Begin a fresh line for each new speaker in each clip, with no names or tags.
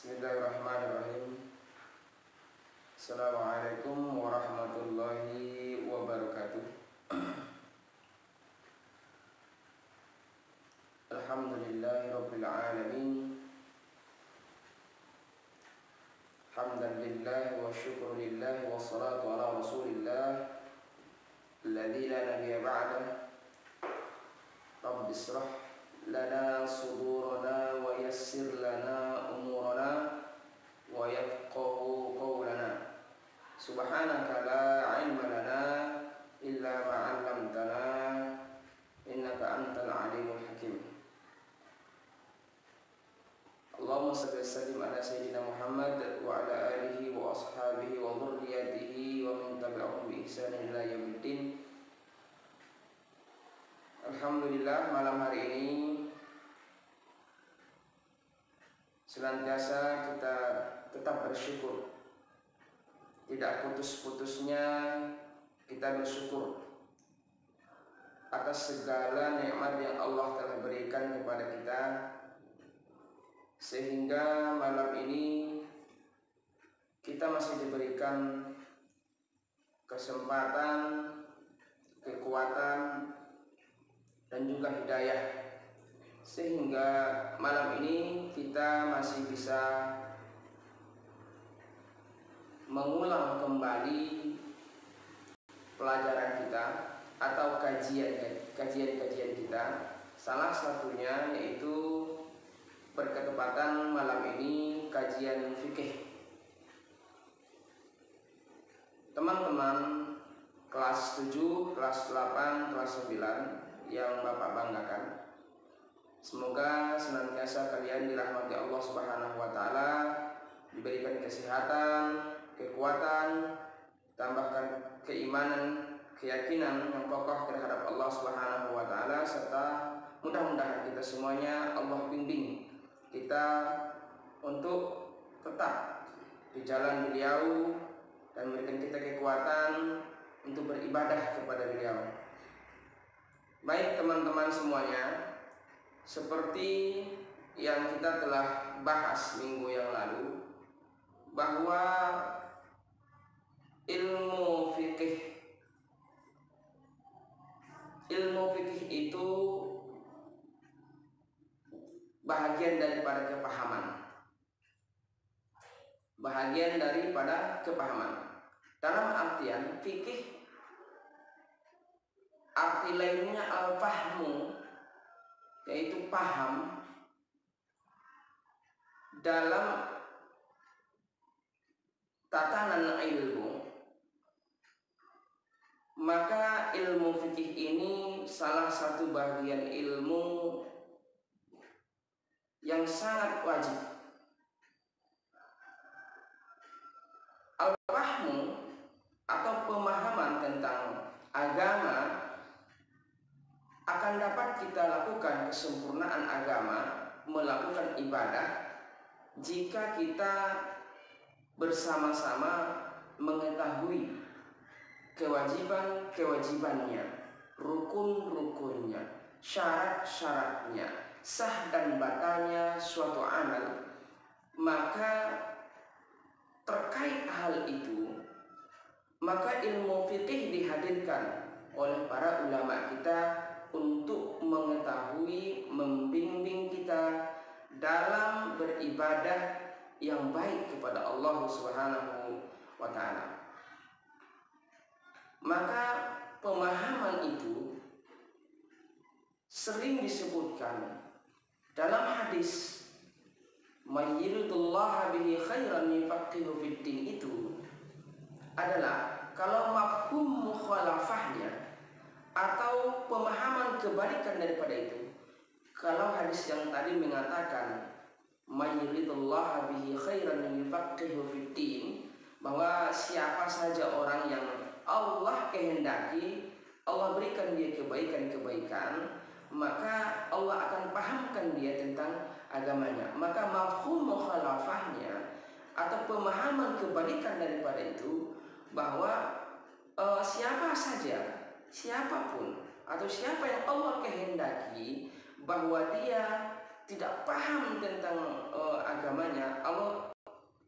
Bismillahirrahmanirrahim. Assalamualaikum warahmatullahi wabarakatuh. Alhamdulillahirabbil alamin. Hamdan lillahi wa syukru lillahi wa salatu ala rasulillah alladzi la nabiyya ba'dah. Rabbi israh lana sudurana wa yassir lana umurana wa yafqahu qawlana. Subhanaka la ilma lana illa ma 'allamtana innaka antal alimul hakim. Allahumma shalli wa sallim ala sayyidina Muhammad wa ala alihi wa ashabihi wa dhurriyyatihi wa man tabi'ahum bi ihsanin ila yaumiddin. Alhamdulillah, malam hari ini senantiasa kita tetap bersyukur. Tidak putus-putusnya kita bersyukur atas segala nikmat yang Allah telah berikan kepada kita, sehingga malam ini kita masih diberikan kesempatan, kekuatan, dan juga hidayah, sehingga malam ini kita masih bisa mengulang kembali pelajaran kita atau kajian kita. Salah satunya yaitu berketepatan malam ini kajian fikih. Teman-teman kelas 7, kelas 8, kelas 9 yang Bapak banggakan, semoga senantiasa kalian dirahmati Allah Subhanahu wa taala, diberikan kesehatan, kekuatan, tambahkan keimanan, keyakinan yang kokoh terhadap Allah Subhanahu wa taala, serta mudah-mudahan kita semuanya Allah bimbing kita untuk tetap di jalan beliau dan memberikan kita kekuatan untuk beribadah kepada beliau. Baik teman-teman semuanya, seperti yang kita telah bahas minggu yang lalu, bahwa ilmu fikih itu bahagian daripada kepahaman. Dalam artian fikih, arti lainnya al-fahmu, yaitu paham dalam tatanan ilmu. Maka ilmu fikih ini salah satu bagian ilmu yang sangat wajib. Al-fahmu atau pemahaman tentang agama akan dapat kita lakukan kesempurnaan agama, melakukan ibadah, jika kita bersama-sama mengetahui kewajiban-kewajibannya, rukun-rukunnya, syarat-syaratnya, sah dan batalnya suatu amal. Maka terkait hal itu, maka ilmu fikih dihadirkan oleh para ulama kita untuk mengetahui, membimbing kita dalam beribadah yang baik kepada Allah Subhanahu wa taala. Maka pemahaman itu sering disebutkan dalam hadis mayyidullah bihi khairan yufaqihu fid din, itu adalah kalau mafhum mukhalafahnya atau pemahaman kebalikan daripada itu. Kalau hadis yang tadi mengatakan mayyidullah bihi khairan yufaqihu fid din, bahwa siapa saja orang yang Allah kehendaki, Allah berikan dia kebaikan-kebaikan, maka Allah akan pahamkan dia tentang agamanya. Maka mafhum mukhalafahnya atau pemahaman kebalikan daripada itu, bahwa siapa saja, siapapun atau siapa yang Allah kehendaki bahwa dia tidak paham tentang agamanya,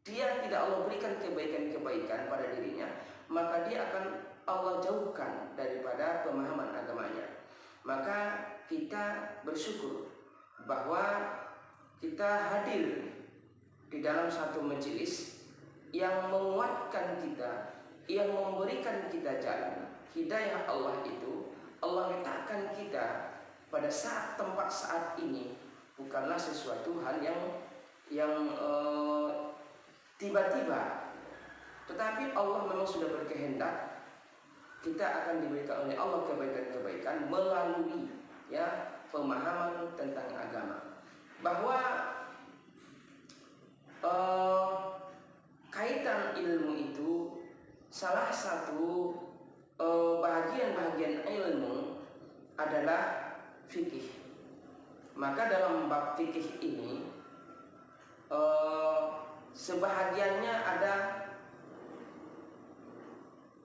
dia tidak Allah berikan kebaikan-kebaikan pada dirinya, maka dia akan Allah jauhkan daripada pemahaman agamanya. Maka kita bersyukur bahwa kita hadir di dalam satu majelis yang menguatkan kita, yang memberikan kita jalan hidayah Allah itu. Allah letakkan kita pada tempat saat ini bukanlah sesuatu hal yang tiba-tiba, tetapi Allah memang sudah berkehendak kita akan diberikan oleh Allah kebaikan-kebaikan melalui pemahaman tentang agama. Bahwa kaitan ilmu itu salah satu bahagian-bahagian ilmu adalah fikih. Maka dalam bab fikih ini sebahagiannya ada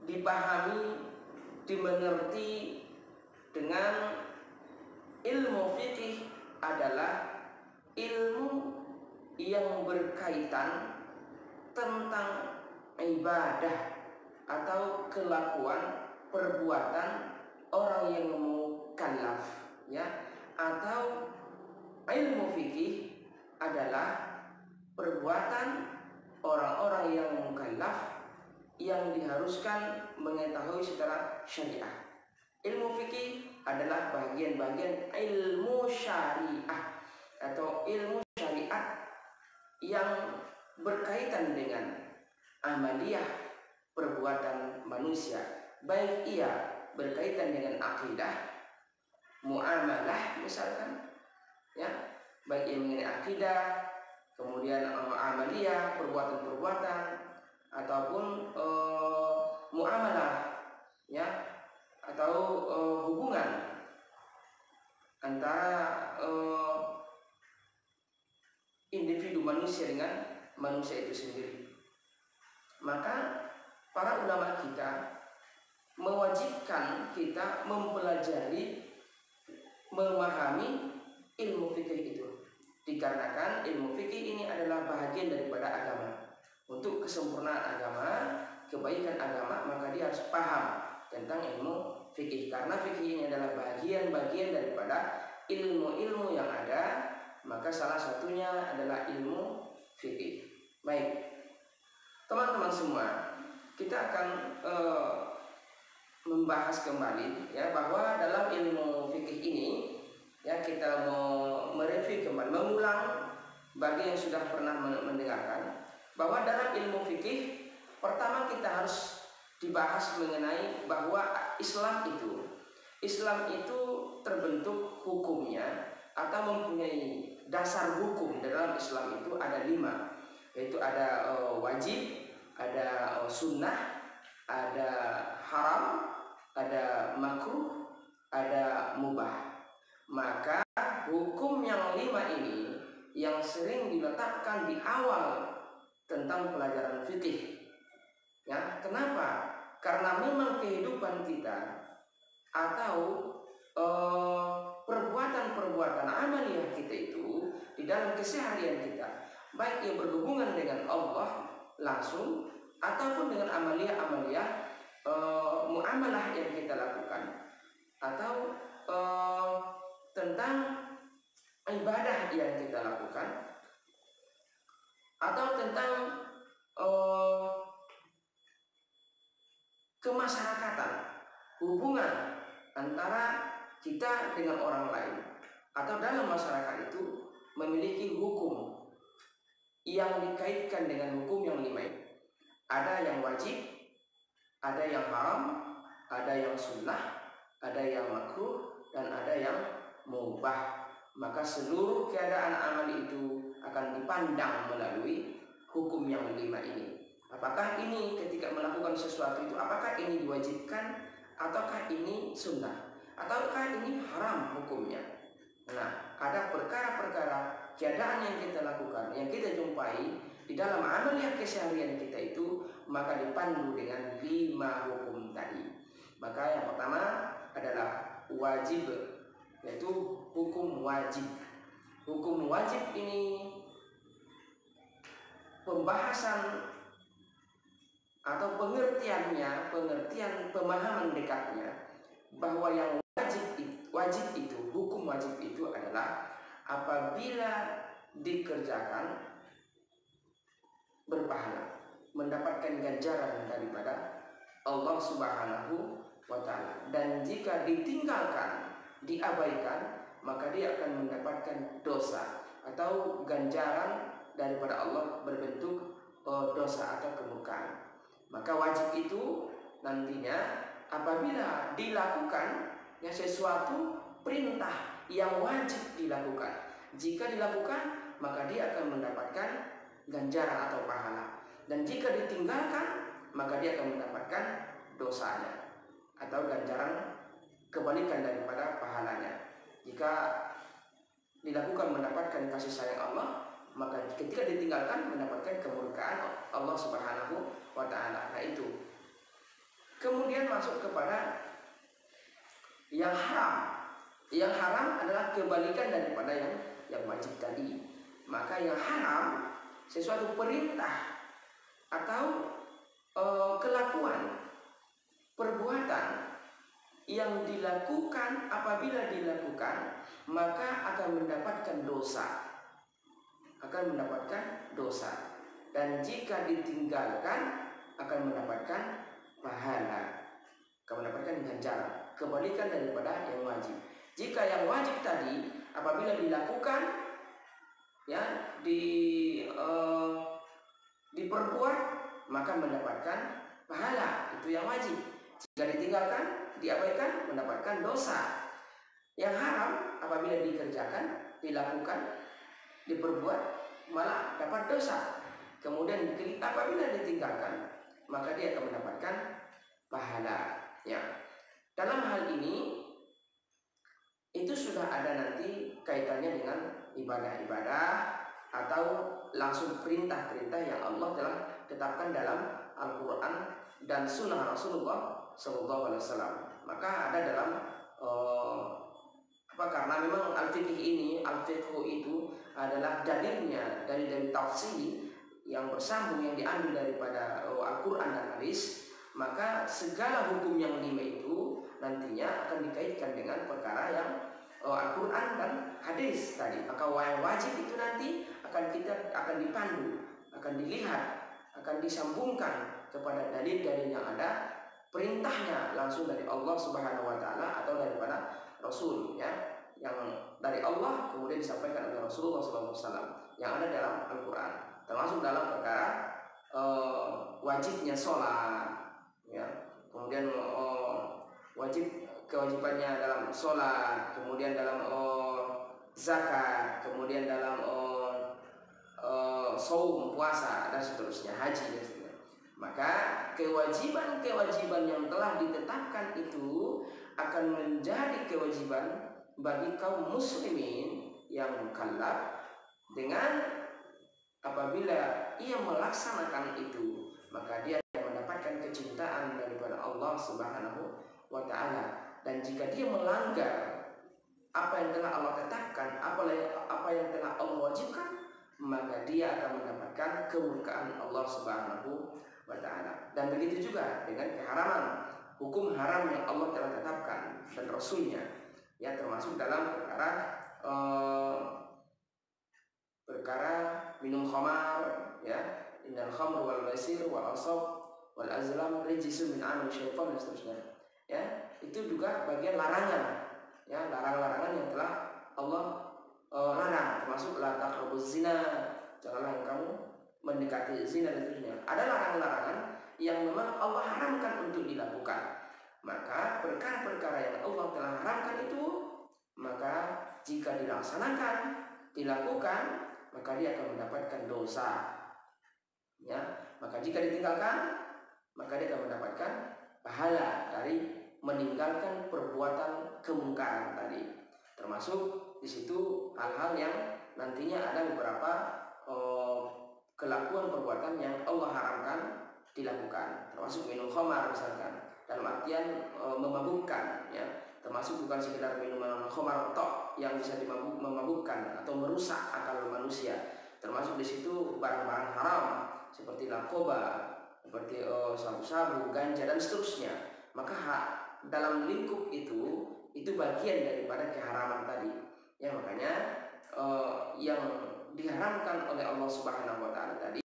dipahami, dimengerti dengan ilmu fikih adalah ilmu yang berkaitan tentang ibadah atau kelakuan perbuatan orang yang mukallaf, atau ilmu fikih adalah perbuatan orang-orang yang mukallaf yang diharuskan mengetahui secara syariah. Ilmu fikih adalah bagian-bagian ilmu syariah atau ilmu syariat yang berkaitan dengan amaliyah perbuatan manusia, baik ia berkaitan dengan akidah, muamalah misalkan, baik yang mengenai akidah, kemudian amaliyah perbuatan-perbuatan, ataupun muamalah, atau hubungan antara individu manusia dengan manusia itu sendiri. Maka para ulama kita mewajibkan kita mempelajari, memahami ilmu fikih itu, dikarenakan ilmu fikih ini adalah bahagian daripada agama. Untuk kesempurnaan agama, kebaikan agama, maka dia harus paham tentang ilmu fikih. Karena fikih ini adalah bagian-bagian daripada ilmu-ilmu yang ada, maka salah satunya adalah ilmu fikih. Baik, teman-teman semua, kita akan membahas kembali bahwa dalam ilmu fikih ini kita mau mereview kembali, mengulang bagi yang sudah pernah mendengarkan, bahwa dalam ilmu fikih pertama kita harus dibahas mengenai bahwa Islam itu terbentuk hukumnya atau mempunyai dasar hukum. Dalam Islam itu ada 5, yaitu ada wajib, ada sunnah, ada haram, ada makruh, ada mubah. Maka hukum yang 5 ini yang sering diletakkan di awal tentang pelajaran fikih. Kenapa? Karena memang kehidupan kita atau perbuatan-perbuatan amaliyah kita itu di dalam keseharian kita, baik yang berhubungan dengan Allah langsung ataupun dengan amaliyah muamalah yang kita lakukan, atau tentang ibadah yang kita lakukan, atau tentang kemasyarakatan, hubungan antara kita dengan orang lain, atau dalam masyarakat itu memiliki hukum yang dikaitkan dengan hukum yang 5 ini. Ada yang wajib, ada yang haram, ada yang sunnah, ada yang makruh, dan ada yang mubah. Maka seluruh keadaan amal itu akan dipandang melalui hukum yang 5 ini. Apakah ini ketika melakukan sesuatu itu, apakah ini diwajibkan, ataukah ini sunnah, ataukah ini haram hukumnya. Nah, ada perkara-perkara keadaan yang kita lakukan, yang kita jumpai di dalam amaliyah keseharian kita itu, maka dipandu dengan 5 hukum tadi. Maka yang pertama adalah wajib, yaitu hukum wajib. Hukum wajib ini pembahasan atau pengertiannya, pengertian pemahaman dekatnya bahwa yang wajib itu, hukum wajib itu adalah apabila dikerjakan berpahala, mendapatkan ganjaran daripada Allah Subhanahu wa Ta'ala, dan jika ditinggalkan, diabaikan, maka dia akan mendapatkan dosa atau ganjaran daripada Allah berbentuk dosa atau kemurkaan. Maka wajib itu nantinya apabila dilakukan ya sesuatu perintah yang wajib dilakukan, jika dilakukan maka dia akan mendapatkan ganjaran atau pahala, dan jika ditinggalkan maka dia akan mendapatkan dosanya atau ganjaran kebalikan daripada pahalanya. Jika dilakukan mendapatkan kasih sayang Allah, maka ketika ditinggalkan mendapatkan kemurkaan Allah Subhanahu wa Ta'ala. Nah itu. Kemudian masuk kepada yang haram. Yang haram adalah kebalikan daripada yang wajib tadi. Maka yang haram sesuatu perintah atau kelakuan, perbuatan yang dilakukan, apabila dilakukan maka akan mendapatkan dosa, dan jika ditinggalkan akan mendapatkan pahala, akan mendapatkan ganjaran, kebalikan daripada yang wajib. Jika yang wajib tadi apabila dilakukan ya diperbuat maka mendapatkan pahala, itu yang wajib. Jika ditinggalkan, diabaikan, mendapatkan dosa. Yang haram apabila dikerjakan, dilakukan, diperbuat, malah dapat dosa. Kemudian apabila ditinggalkan, maka dia akan mendapatkan pahala. Ya. Dalam hal ini itu sudah ada nanti kaitannya dengan ibadah-ibadah atau langsung perintah-perintah yang Allah telah tetapkan dalam Al-Quran dan Sunnah Rasulullah SAW. Maka ada dalam karena memang al-fiqh itu adalah dalilnya dari tafsir yang bersambung yang diambil daripada Al-Quran dan hadis, maka segala hukum yang 5 itu nantinya akan dikaitkan dengan perkara yang Al-Quran dan hadis tadi. Maka yang wajib itu nanti akan dipandu, akan dilihat, akan disambungkan kepada dalil-dalil yang ada, perintahnya langsung dari Allah Subhanahu wa Ta'ala atau daripada Rasul, ya, yang dari Allah kemudian disampaikan oleh Rasulullah SAW yang ada dalam Al-Quran, termasuk dalam perkara wajibnya sholat, ya, kemudian kewajibannya dalam sholat, kemudian dalam zakat, kemudian dalam saum, puasa, dan seterusnya, haji dan seterusnya. Maka kewajiban-kewajiban yang telah ditetapkan itu akan menjadi kewajiban bagi kaum muslimin yang mukallaf, dengan apabila ia melaksanakan itu maka dia mendapatkan kecintaan daripada Allah Subhanahu wa Ta'ala. Dan jika dia melanggar apa yang telah Allah tetapkan, apa yang telah Allah wajibkan, maka dia akan mendapatkan kemurkaan Allah Subhanahu wa Ta'ala. Dan begitu juga dengan keharaman, hukum haram yang Allah telah tetapkan dan Rasulnya, ya, termasuk dalam perkara minum khamar, ya, innal khamr wal maisir wal ansab wal azlam rijsun min amali syaitan, dan seterusnya, ya, itu juga bagian larangan, ya, larangan yang telah Allah larang, termasuk la taqrabuz zina, janganlah kamu mendekati zina, dan seterusnya. Ada larangan-larangan yang memang Allah haramkan untuk dilakukan. Maka perkara-perkara yang Allah telah haramkan itu, maka jika dilaksanakan, dilakukan, maka dia akan mendapatkan dosa, ya. Maka jika ditinggalkan, maka dia akan mendapatkan pahala dari meninggalkan perbuatan kemungkaran tadi. Termasuk di situ hal-hal yang nantinya ada beberapa kelakuan perbuatan yang Allah haramkan dilakukan, termasuk minum khamar misalkan, dalam artian memabukkan, ya, termasuk bukan sekedar minuman khamar tok yang bisa memabukkan atau merusak akal manusia, termasuk di situ barang-barang haram seperti narkoba, seperti sabu-sabu, ganja dan seterusnya. Maka dalam lingkup itu bagian daripada keharaman tadi. Ya, makanya yang diharamkan oleh Allah Subhanahu wa taala tadi,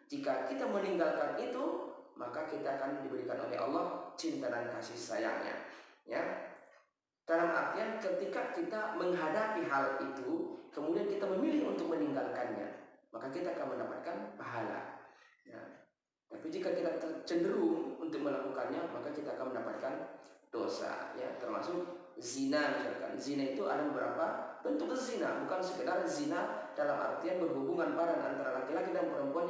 jika kita meninggalkan itu, maka kita akan diberikan oleh Allah cinta dan kasih sayangnya. Ya. Dalam artian ketika kita menghadapi hal itu, kemudian kita memilih untuk meninggalkannya, maka kita akan mendapatkan pahala. Ya. Tapi jika kita cenderung untuk melakukannya, maka kita akan mendapatkan dosa. Ya, termasuk zina misalkan. Zina itu ada beberapa bentuk zina, bukan sekedar zina dalam artian berhubungan badan antara laki-laki dan perempuan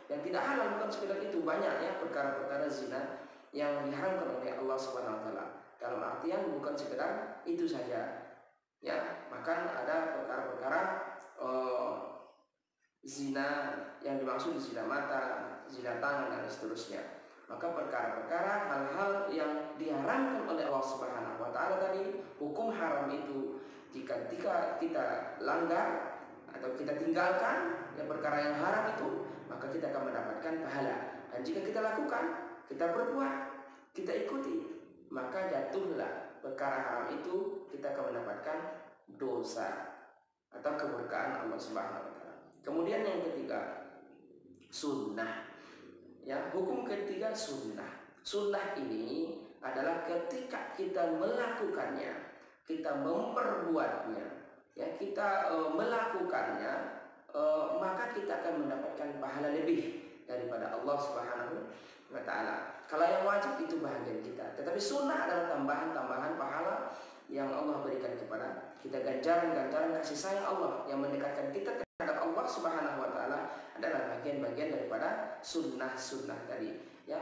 yang tidak halal, bukan sekedar itu. Banyak ya perkara-perkara zina yang diharamkan oleh Allah Subhanahu wa taala. Dalam artian bukan sekedar itu saja. Ya, bahkan ada perkara-perkara zina yang dimaksud zina mata, zina tangan dan seterusnya. Maka perkara-perkara hal-hal yang diharamkan oleh Allah Subhanahu wa taala tadi, hukum haram itu jika kita langgar atau kita tinggalkan yang perkara yang haram itu, maka kita akan mendapatkan pahala. Dan jika kita lakukan, kita berbuat, kita ikuti, maka jatuhlah perkara haram itu, kita akan mendapatkan dosa atau keberkahan Allah Subhanahu wa taala. Kemudian yang ketiga, sunnah. Ya, hukum ketiga sunnah. Sunnah ini adalah ketika kita melakukannya, kita memperbuatnya, ya, kita melakukannya, maka kita akan mendapatkan pahala lebih daripada Allah Subhanahu wa taala. Kalau yang wajib itu bahagian kita, tetapi sunnah adalah tambahan-tambahan pahala yang Allah berikan kepada kita, ganjaran-ganjaran kasih sayang Allah yang mendekatkan kita terhadap Allah Subhanahu wa taala adalah bagian-bagian daripada sunnah-sunnah tadi. Ya,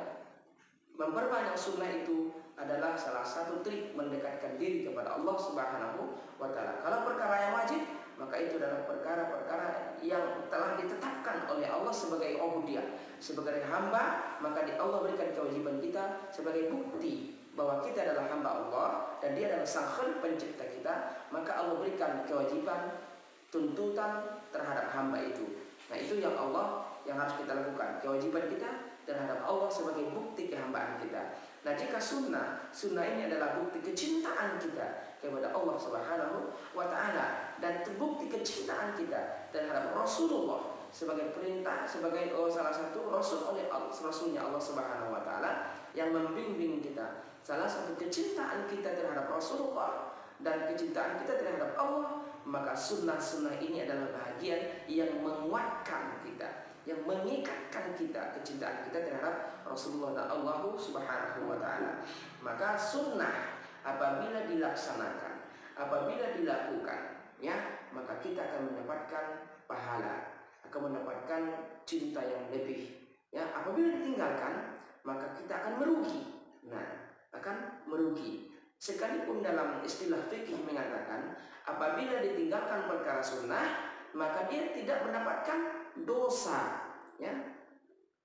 memperbanyak sunnah itu adalah salah satu trik mendekatkan diri kepada Allah Subhanahu wa taala. Kalau perkara yang wajib, maka itu adalah perkara-perkara yang telah ditetapkan oleh Allah sebagai ubudiyah, sebagai hamba, maka Allah berikan kewajiban kita sebagai bukti bahwa kita adalah hamba Allah dan Dia adalah Sang Khalik pencipta kita, maka Allah berikan kewajiban, tuntutan terhadap hamba itu. Nah, itu yang harus kita lakukan, kewajiban kita terhadap Allah sebagai bukti kehambaan kita. Nah, jika sunnah ini adalah bukti kecintaan kita kepada Allah Subhanahu wa taala dan bukti kecintaan kita terhadap Rasulullah sebagai perintah, sebagai salah satu rasul oleh Rasulnya Allah Subhanahu wa taala yang membimbing kita. Salah satu kecintaan kita terhadap Rasulullah dan kecintaan kita terhadap Allah, maka sunnah-sunnah ini adalah bagian yang menguatkan kita, yang mengikatkan kita, kecintaan kita terhadap Rasulullah dan Allah Subhanahu wa taala. Maka sunnah apabila dilaksanakan, apabila dilakukan, ya, maka kita akan mendapatkan pahala, akan mendapatkan cinta yang lebih. Ya, apabila ditinggalkan, maka kita akan merugi. Nah, akan merugi. Sekalipun dalam istilah fikih mengatakan apabila ditinggalkan perkara sunnah, maka dia tidak mendapatkan dosa, ya.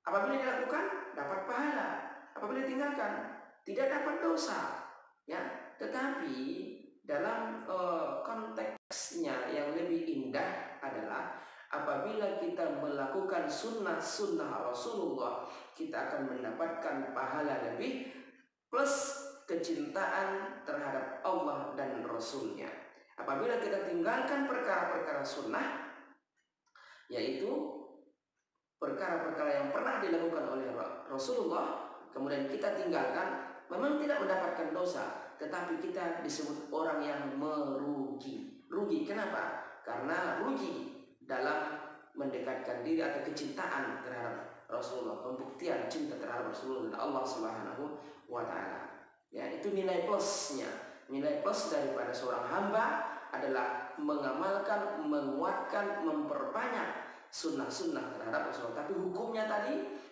Apabila dilakukan dapat pahala, apabila ditinggalkan tidak dapat dosa, ya. Tetapi dalam konteksnya yang lebih indah adalah apabila kita melakukan sunnah Rasulullah, kita akan mendapatkan pahala lebih plus kecintaan terhadap Allah dan Rasulnya. Apabila kita tinggalkan perkara-perkara sunnah, yaitu perkara-perkara yang pernah dilakukan oleh Rasulullah, kemudian kita tinggalkan, memang tidak mendapatkan dosa, tetapi kita disebut orang yang merugi. Rugi kenapa? Karena rugi dalam mendekatkan diri atau kecintaan terhadap Rasulullah, pembuktian cinta terhadap Rasulullah dan Allah Subhanahu wa taala. Ya, itu nilai plusnya. Nilai plus daripada seorang hamba adalah mengamalkan, menguatkan, memperbanyak sunnah-sunnah terhadap Rasulullah. Tapi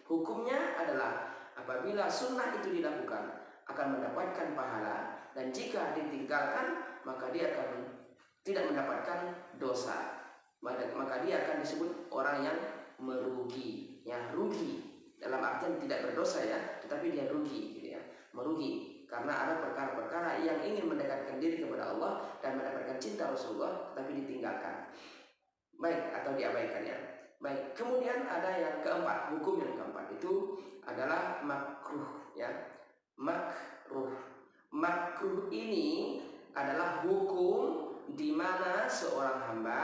hukumnya adalah apabila sunnah itu dilakukan akan mendapatkan pahala, dan jika ditinggalkan maka dia akan tidak mendapatkan dosa. Maka dia akan disebut orang yang merugi. Ya, rugi dalam artian tidak berdosa, ya, tetapi dia rugi, gitu ya, merugi. karena ada perkara-perkara yang ingin mendekatkan diri kepada Allah dan mendapatkan cinta Rasulullah tapi ditinggalkan, baik, atau diabaikannya. Baik, kemudian ada yang keempat, hukum yang keempat itu adalah makruh, ya. Makruh ini adalah hukum di mana seorang hamba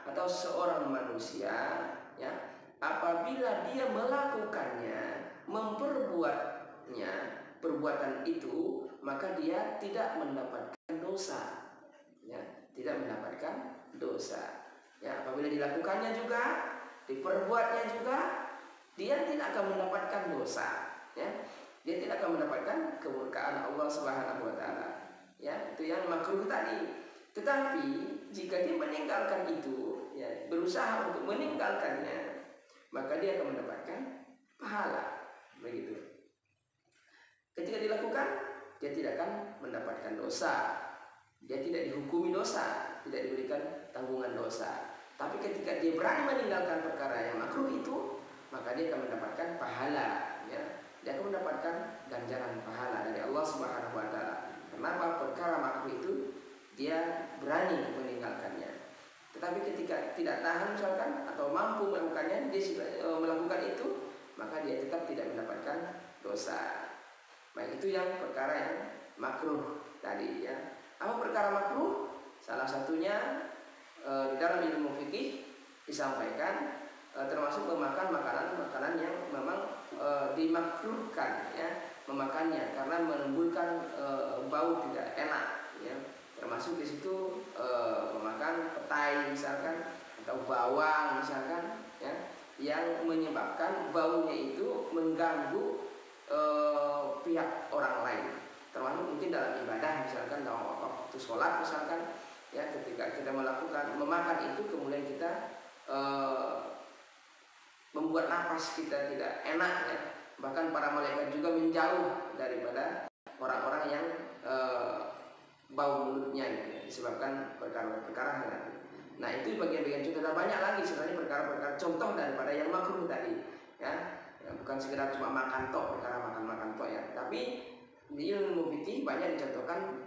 atau seorang manusia, ya, apabila dia melakukannya, memperbuatnya, perbuatan itu, maka dia tidak mendapatkan dosa, ya, tidak mendapatkan dosa. Ya, apabila dilakukannya juga, diperbuatnya juga, dia tidak akan mendapatkan dosa, ya. Dia tidak akan mendapatkan kemurkaan Allah Subhanahu wa taala. Ya, itu yang makruh tadi. Tetapi jika dia meninggalkan itu, ya, berusaha untuk meninggalkannya, maka dia akan mendapatkan pahala. Begitu. Ketika dilakukan, dia tidak akan mendapatkan dosa. Dia tidak dihukumi dosa, tidak diberikan tanggungan dosa. Tapi ketika dia berani meninggalkan perkara yang makruh itu, maka dia akan mendapatkan pahala, ya. Dia akan mendapatkan ganjaran pahala dari Allah Subhanahu wa taala. Kenapa? Perkara makruh itu dia berani meninggalkannya. Tetapi ketika tidak tahan misalkan atau mampu melakukannya, dia melakukan itu, maka dia tetap tidak mendapatkan dosa. Baik, itu yang perkara yang makruh tadi, ya. Apa perkara makruh? Salah satunya di dalam ilmu fikih disampaikan termasuk memakan makanan yang memang dimakruhkan, ya, memakannya karena menimbulkan bau tidak enak, ya. Termasuk di situ memakan petai misalkan atau bawang misalkan, ya, yang menyebabkan baunya itu mengganggu pihak orang lain. Termasuk mungkin dalam ibadah misalkan dalam waktu sholat misalkan, ya, ketika kita memakan itu kemudian kita membuat napas kita tidak enak, ya. Bahkan para malaikat juga menjauh daripada orang-orang yang bau mulutnya, gitu, ya, disebabkan perkara-perkara. Nah, itu bagian-bagian contoh. Dan banyak lagi sebenarnya perkara-perkara contoh daripada yang makruh tadi, ya. Bukan sekedar cuma makan tok, perkara makan tok, ya. Tapi di ilmu fikih banyak dicontohkan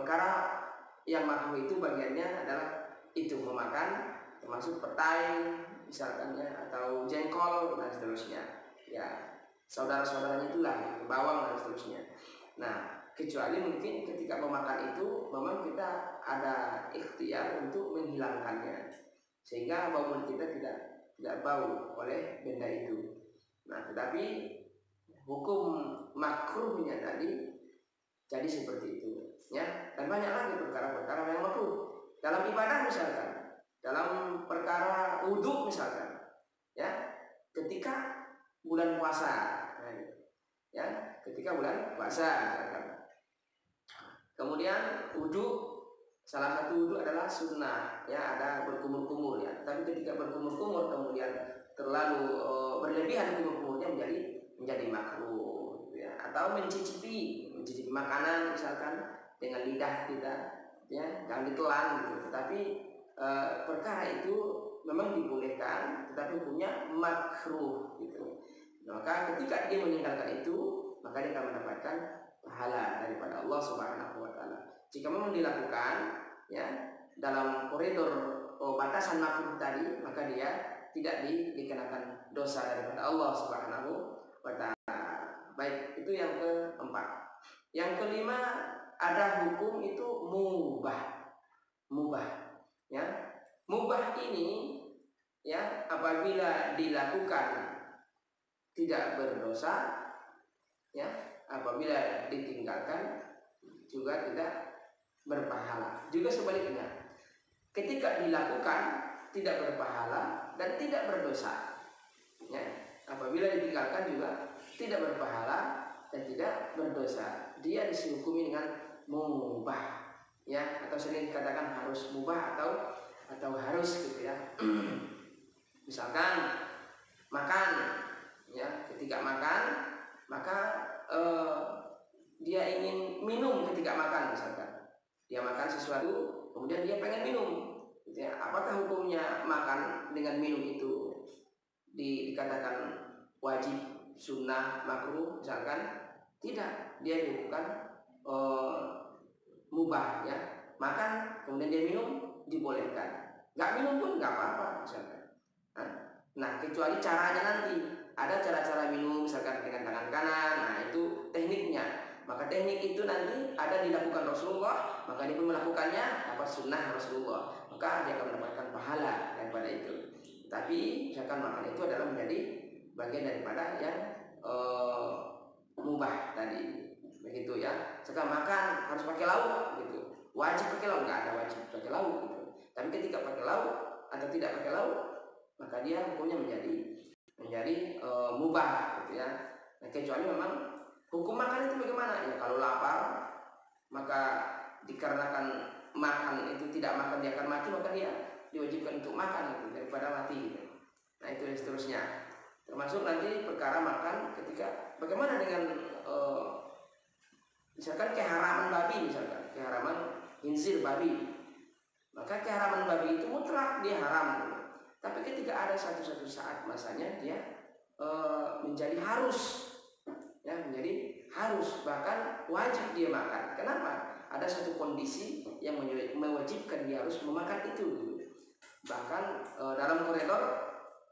perkara yang makruh itu bagiannya adalah itu memakan, termasuk petai misalkan, ya, atau jengkol dan seterusnya, ya, saudara-saudaranya itulah, bawang dan seterusnya. Nah, kecuali mungkin ketika memakan itu memang kita ada ikhtiar untuk menghilangkannya sehingga bau mulut kita tidak bau oleh benda itu. Nah, tetapi hukum makruhnya tadi jadi seperti itu, ya. Dan banyak lagi perkara-perkara yang makruh dalam ibadah misalkan, dalam perkara wudhu misalkan, ya, ketika bulan puasa, ya, ketika bulan puasa misalkan. Kemudian wudhu, salah satu wudhu adalah sunnah, ya, ada berkumur-kumur, ya. Tapi ketika berkumur-kumur kemudian terlalu berlebihan kumur-kumurnya menjadi makruh, ya. Atau mencicipi makanan misalkan dengan lidah kita, ya, jangan ditelan gitu. Tetapi perkara itu memang dibolehkan, tetapi punya makruh, gitu. Maka ketika dia meninggalkan itu, maka dia akan mendapatkan pahala daripada Allah Subhanahu wa taala. Jika memang dilakukan, ya, dalam koridor batasan makruh tadi, maka dia tidak dikenakan dosa daripada Allah Subhanahu wa taala. Baik, itu yang keempat. Yang kelima, ada hukum itu mubah, ya. Mubah ini, ya, apabila dilakukan tidak berdosa, ya, apabila ditinggalkan juga tidak berpahala. Juga sebaliknya, ketika dilakukan tidak berpahala dan tidak berdosa, ya. Apabila ditinggalkan juga tidak berpahala dan tidak berdosa. Dia dihukumi dengan mubah, ya, atau sering dikatakan harus mubah atau harus, gitu, ya. Misalkan makan, ya, ketika makan maka dia ingin minum ketika makan, misalkan dia makan sesuatu kemudian dia pengen minum, gitu, ya. Apakah hukumnya makan dengan minum itu dikatakan wajib, sunnah, makruh misalkan? Tidak, dia dihukumkan eh, mubah ya, makan kemudian dia minum dibolehkan, nggak minum pun nggak apa-apa misalkan. Nah kecuali caranya nanti ada cara-cara minum misalkan dengan tangan kanan, nah itu tekniknya. Maka teknik itu nanti ada dilakukan Rasulullah, maka dia pun melakukannya dapat sunnah Rasulullah, maka dia akan mendapatkan pahala daripada itu. Tapi misalkan makan itu adalah menjadi bagian daripada yang mubah tadi, begitu ya. Sekarang makan harus pakai lauk gitu, wajib pakai lauk, nggak ada wajib pakai lauk gitu. Tapi ketika pakai lauk atau tidak pakai lauk, maka dia hukumnya menjadi mubah gitu ya. Nah, kecuali memang hukum makan itu bagaimana ya, kalau lapar maka dikarenakan makan itu tidak makan dia akan mati, maka dia diwajibkan untuk makan gitu, daripada mati gitu. Nah itu dan seterusnya, termasuk nanti perkara makan ketika bagaimana dengan misalkan keharaman babi, misalkan keharaman khinzir babi, maka keharaman babi itu mutlak dia haram gitu. Tapi ketika ada satu saat masanya dia menjadi harus ya, menjadi harus, bahkan wajib dia makan. Kenapa? Ada satu kondisi yang mewajibkan dia harus memakan itu. Bahkan dalam koridor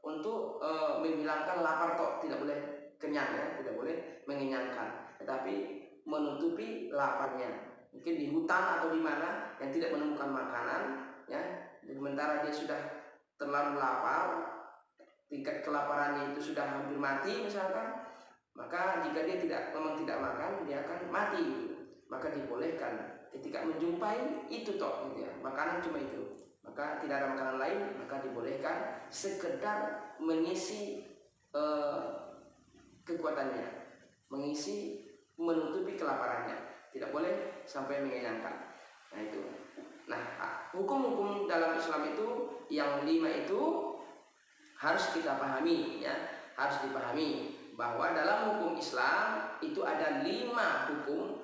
untuk menghilangkan lapar tok, tidak boleh kenyang ya, tidak boleh mengenyangkan, tetapi menutupi laparnya. Mungkin di hutan atau di mana yang tidak menemukan makanan ya, sementara dia sudah terlalu lapar, tingkat kelaparannya itu sudah hampir mati misalkan, maka jika dia memang tidak makan, dia akan mati. Maka dibolehkan ketika menjumpai itu toh gitu ya, makanan cuma itu, maka tidak ada makanan lain, maka dibolehkan sekedar mengisi kekuatannya, mengisi, menutupi kelaparannya, tidak boleh sampai mengenyangkan. Nah itu. Nah hukum-hukum dalam Islam itu yang 5 itu harus kita pahami ya, harus dipahami bahwa dalam hukum Islam itu ada 5 hukum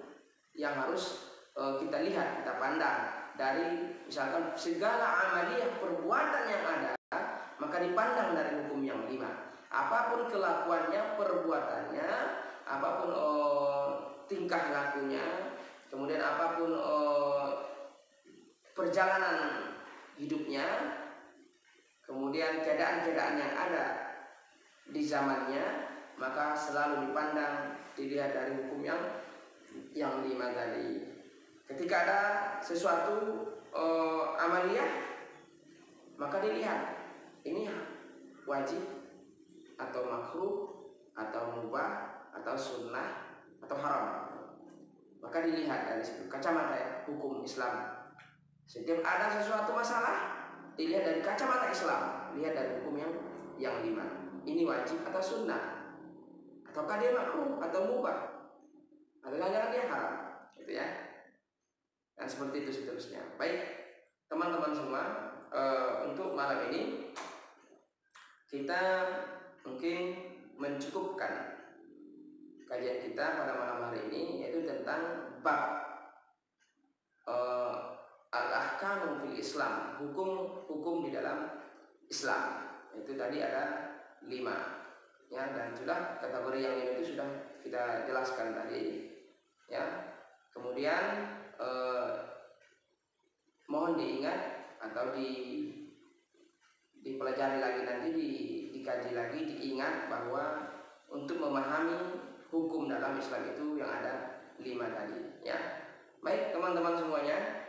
yang harus kita lihat, kita pandang. Dari misalkan segala amaliyah perbuatan yang ada, maka dipandang dari hukum yang 5. Apapun kelakuannya, perbuatannya, apapun tingkah lakunya, kemudian apapun perjalanan hidupnya, kemudian keadaan-keadaan yang ada di zamannya, maka selalu dipandang, dilihat dari hukum yang 5 tadi. Ketika ada sesuatu amaliyah, maka dilihat ini wajib atau makruh atau mubah atau sunnah atau haram, maka dilihat dari situ kacamata ya, hukum Islam. Setiap ada sesuatu masalah, dilihat dari kacamata Islam, lihat dari hukum yang 5. Ini wajib atau sunnah, ataukah dia makruh atau mubah, atau jangan-jangan dia haram, gitu ya. Dan seperti itu seterusnya. Baik teman-teman semua, untuk malam ini kita mungkin mencukupkan kajian kita pada malam hari ini, yaitu tentang bab al-ahkam fil Islam, hukum di dalam Islam. Itu tadi ada 5 ya, dan sudah kategori yang 5 itu sudah kita jelaskan tadi ya. Kemudian mohon diingat atau dipelajari lagi nanti, dikaji lagi, diingat bahwa untuk memahami hukum dalam Islam itu yang ada 5 tadi ya. Baik teman-teman semuanya,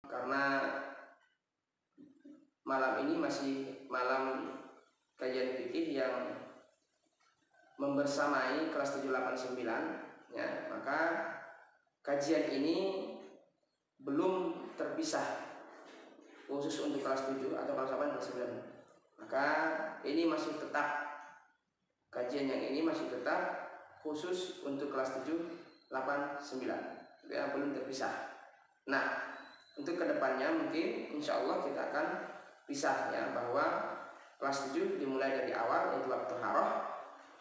karena malam ini masih malam kajian fikih yang membersamai kelas 789 ya, maka kajian ini belum terpisah khusus untuk kelas 7 atau kelas 8 kelas 9. Maka ini masih tetap, kajian yang ini masih tetap khusus untuk kelas 7, 8, 9 ya, belum terpisah. Nah untuk kedepannya mungkin insya Allah kita akan pisah ya, bahwa kelas 7 dimulai dari awal yaitu bab thaharah,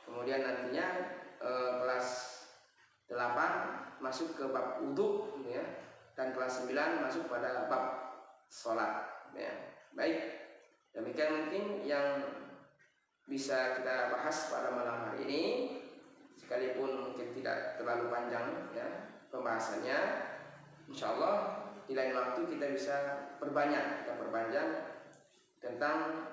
kemudian nantinya kelas 8 masuk ke bab wudhu gitu ya, dan kelas 9 masuk pada bab sholat ya. Baik, demikian mungkin yang bisa kita bahas pada malam hari ini. sekalipun mungkin tidak terlalu panjang ya pembahasannya. Insya Allah di lain waktu kita bisa perbanyak, kita perpanjang tentang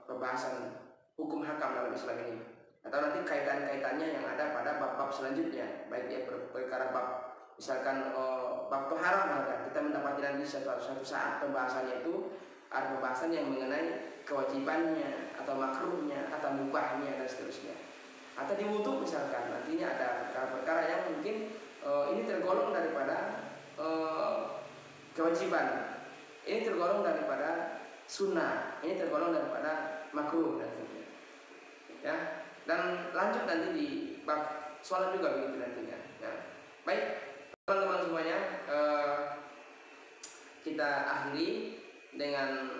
pembahasan hukum hakam dalam Islam ini, atau nanti kaitan-kaitannya yang ada pada bab-bab selanjutnya, baik dia perkara bab misalkan bab toharoh, maka kita mendapati nanti suatu saat pembahasannya itu ada pembahasan yang mengenai kewajibannya atau makruhnya atau mubahnya dan seterusnya. Atau di wudu misalkan nantinya ada perkara-perkara yang mungkin ini tergolong daripada kewajiban, ini tergolong daripada sunnah, ini tergolong daripada makruh dan sebagainya. Ya, dan lanjut nanti di bab sholat juga begitu nantinya. Ya. Baik, teman-teman semuanya, kita akhiri dengan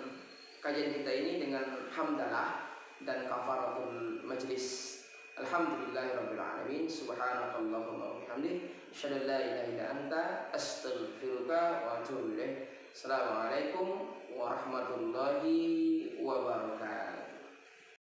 kajian kita ini dengan hamdalah dan kafaratul majlis. Alhamdulillahirabbil alamin. Subhanakallahumma wa bihamdik, asyhadu an la ilaha illa anta, astaghfiruka wa atubu ilaik. Assalamualaikum warahmatullahi